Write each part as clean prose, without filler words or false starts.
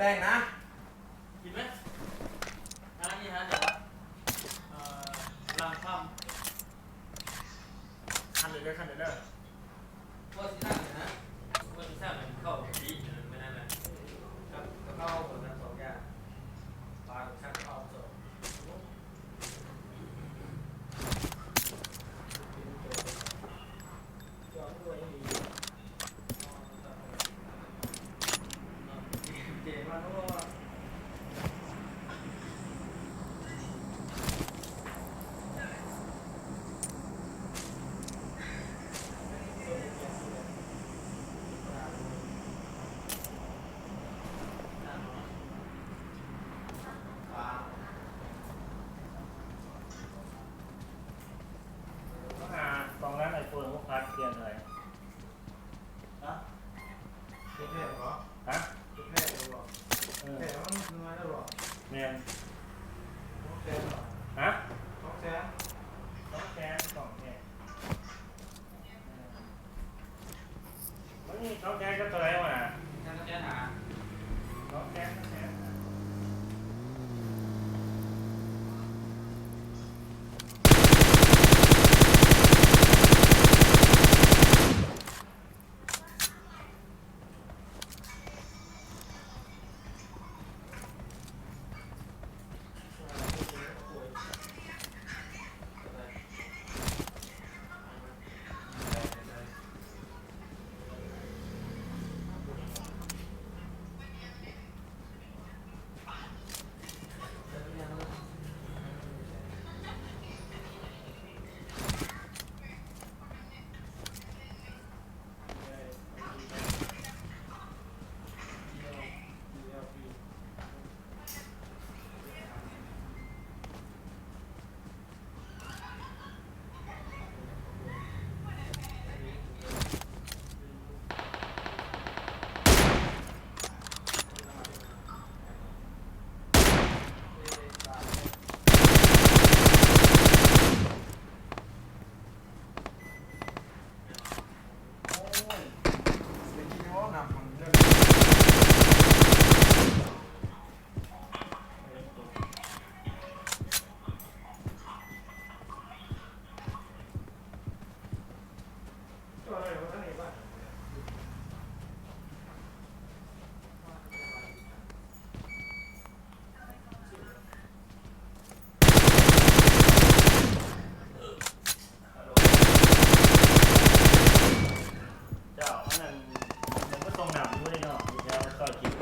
ป้งนะกินไหมร้านนี้ฮะเดี๋ยวลังคำคันเลยคันเลยว่าสิท่าเนี่ยนะว่าสิท่ามันเข้าดีไม่นั่นเลยครับเข้าผลทั้งสองอย่างปลาช่างเข้าสดเจ๋งมากเพราะว่าของร้านไอโฟนพวกพัดเปลี่ยนอะไรนะเท่เหรอฮะเท่หรอเท่มันน้อยแล้วหรอเมียนต้องแซนหรอฮะต้องแซน2 แสน 2 แสนวันนี้2 แสนก็ตัวไหนวะท่านจะหา2 แสน 2 แสนเจ้าอันนั้นมันก็ตรงหนำด้วยเนาะแล้วก็กิน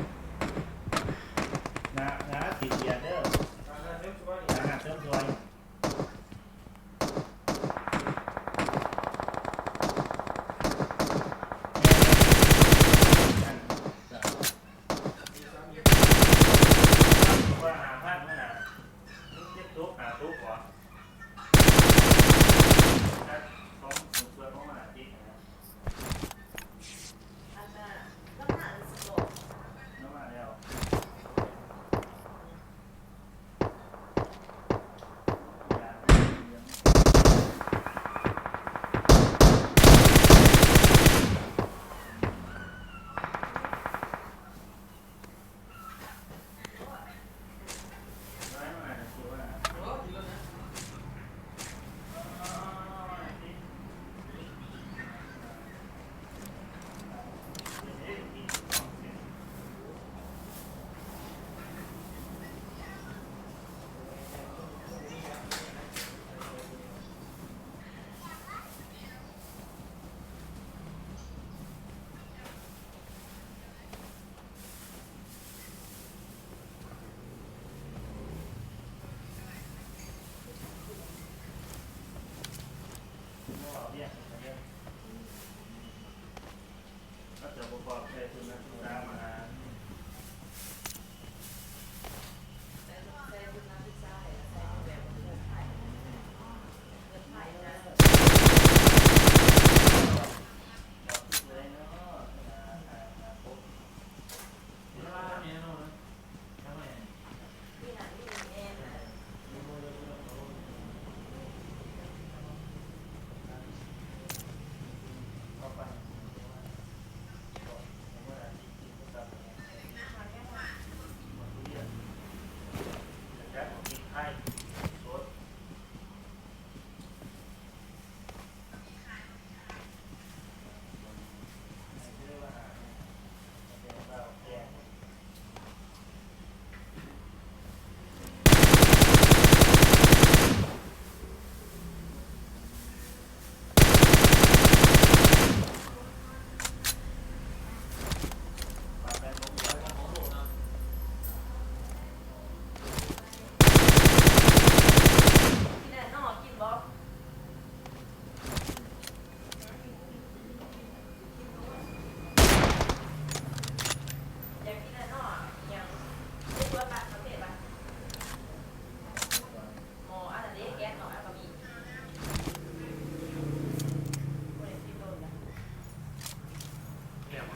นะติดเดียเด้อนะเติมสวยว่าหาพันนั่นน่ะเก็บตุ๊กหาตุ๊กก่อนของสุดเพื่อนของมันติ๊กนะน้ำมาแล้วก็จะประกอบด้วยทุนนักศึกษามา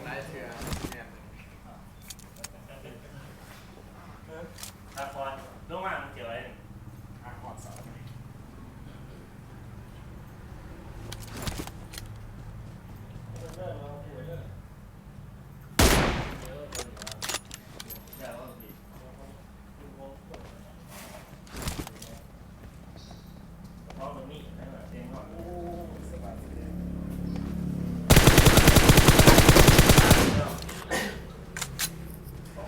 ได้เชื่อเนี่ย ตาคอนลงมามันเกี่ยวอะไรหอดเสาเพราะมันนี่นั่นแหละเองว่าโอ้สบายเลย ผม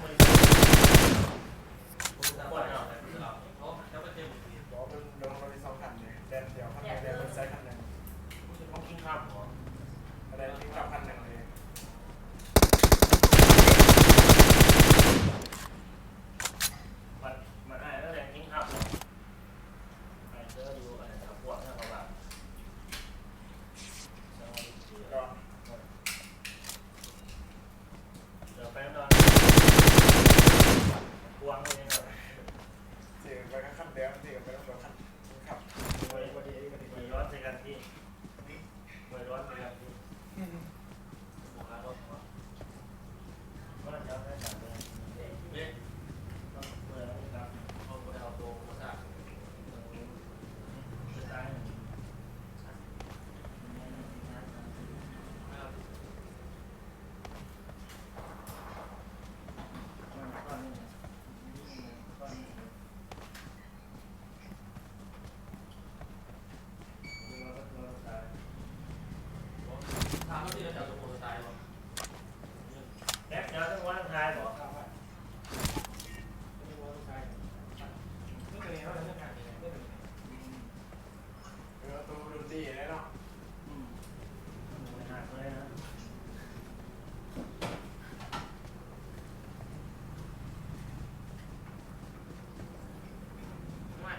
จะไปเอาแต่ไม่เอาเพราะแล้วมันเจ็บมือ บอกมันลงมาใน2 คันเนี่ยแดนเดียวคันแดนมันใช้คันหนึ่ง เขากินข้าวหรอ อะไรทิ้งกับคันหนึ่งเลย มันอะไรนั่นแหละกินข้าวหรอไอ้เจ้าดูอะไรกับพวกนั่นเขาแบบก็ เดี๋ยวไปนอนพวงเลยนะ เสียไปคันเดียวเสียไปแล้วก็คันขับ ไปย้อนใส่กันที่ไปย้อนใส่กันที่ หมอแล้วก็ ก็จะได้สั่งเลย เอ๊ะ ต้องเมื่อไรครับ เอาไปเอาตัวมาซะ จะตาย ไม่เอา ก้อนนี้ก้อนนี้เราตาย ถามว่าที่เราจะตัวตายบ่ แป๊บเดียวต้องวันทายบอก นี่ตัวนี้เขาจะเรื่องงานยังไงเรื่องตัวดนตรีเลยเนาะ หักเลยนะ ไม่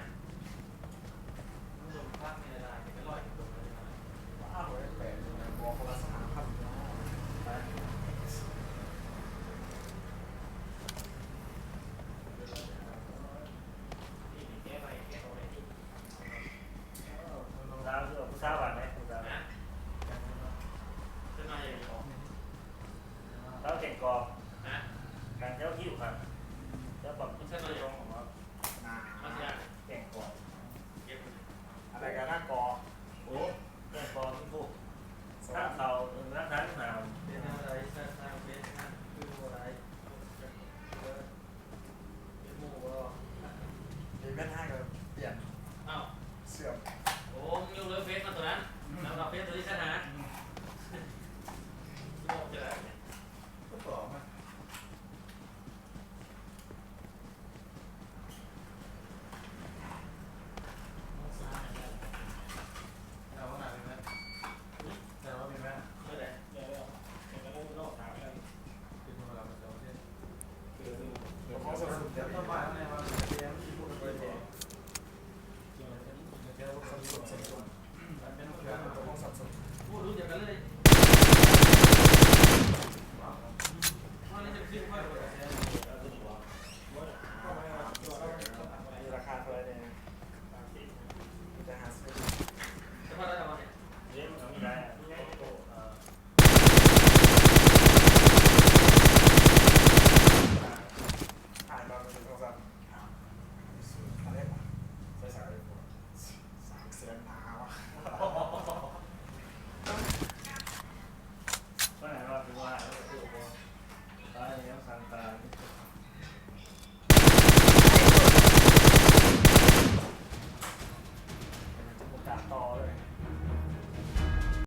มันโดนพักในเวลาที่ไม่ร้อยตรงนั้น ว้าวเลยแปลกบอกคนละสหครับไป นี่แก้ไปแก้ตัวไหนที่ ดาวคือผู้สาวไหนผู้สาว นะจะมาอย่างนี้หรอ เราเก่งกอบ นะ การเจ้าคิวครับเจ้าบอกที่ตรงของเรา นา มาเสีย เก่งกอบ เก็บ อะไรกันนะกอ